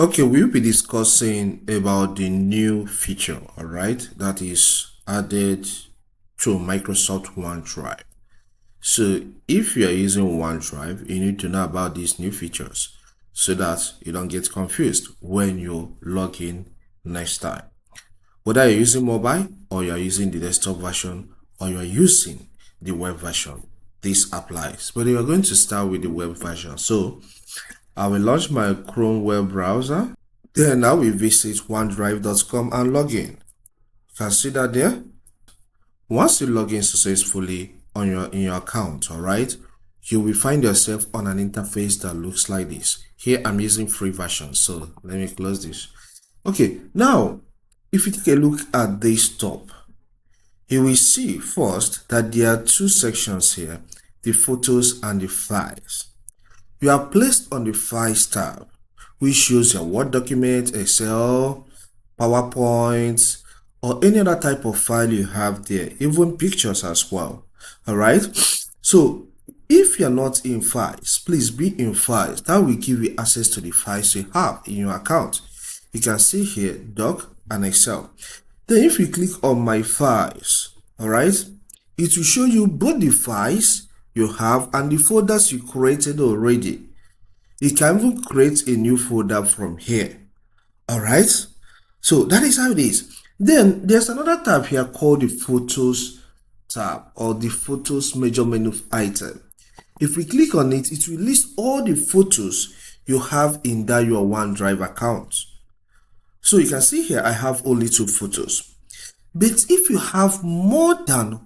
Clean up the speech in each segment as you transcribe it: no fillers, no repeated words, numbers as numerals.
Okay, we'll be discussing about the new feature, all right, that is added to Microsoft OneDrive. So if you are using OneDrive, you need to know about these new features so that you don't get confused when you log in next time. Whether you're using mobile or you're using the desktop version or you're using the web version, this applies. But we are going to start with the web version. So I will launch my Chrome web browser. Then now we visit OneDrive.com and log in. You can see that there. Once you log in successfully in your account, all right, you will find yourself on an interface that looks like this. Here I'm using free version, so let me close this. Okay, now if you take a look at this top, you will see first that there are two sections here, the photos and the files. You are placed on the Files tab, which shows your Word document, Excel, PowerPoint, or any other type of file you have there, even pictures as well. All right. So if you're not in Files, please be in Files. That will give you access to the files you have in your account. You can see here Doc and Excel. Then if you click on My Files, all right, it will show you both the files you have and the folders you created already. You can even create a new folder from here. All right, so that is how it is. Then there's another tab here called the Photos tab or the Photos major menu item. If we click on it, it will list all the photos you have in that your OneDrive account. So you can see here I have only 2 photos. But if you have more than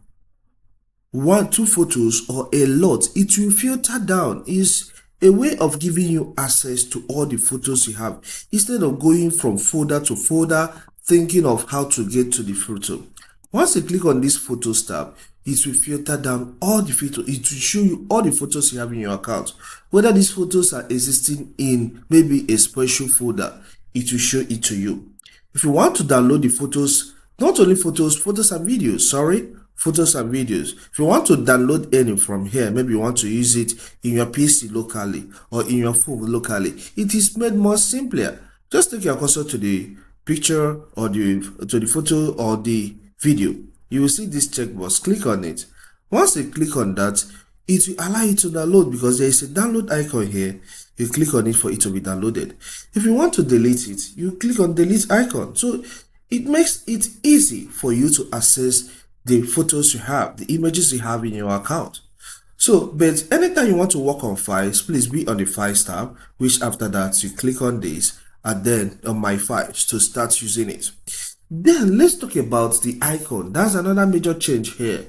2 photos or a lot, it will filter down. Is a way of giving you access to all the photos you have instead of going from folder to folder thinking of how to get to the photo. Once you click on this Photos tab, it will filter down all the photos. It will show you all the photos you have in your account. Whether these photos are existing in maybe a special folder, it will show it to you. If you want to download the photos, not only photos and videos, photos and videos. If you want to download any from here, maybe you want to use it in your PC locally or in your phone locally, it is made more simpler. Just take your cursor to the picture or to the photo or the video. You will see this checkbox. Click on it. Once you click on that, it will allow you to download because there is a download icon here. You click on it for it to be downloaded. If you want to delete it, you click on delete icon. So it makes it easy for you to access the photos you have, the images you have in your account. So, but anytime you want to work on files, please be on the Files tab, which after that you click on this and then on My Files to start using it. Then let's talk about the icon. That's another major change here.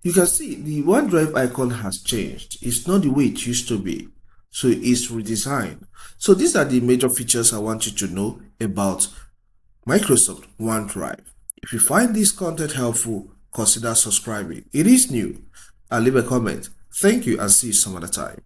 You can see the OneDrive icon has changed. It's not the way it used to be. So it's redesigned. So these are the major features I want you to know about Microsoft OneDrive. If you find this content helpful, consider subscribing. It is new. And leave a comment. Thank you and see you some other time.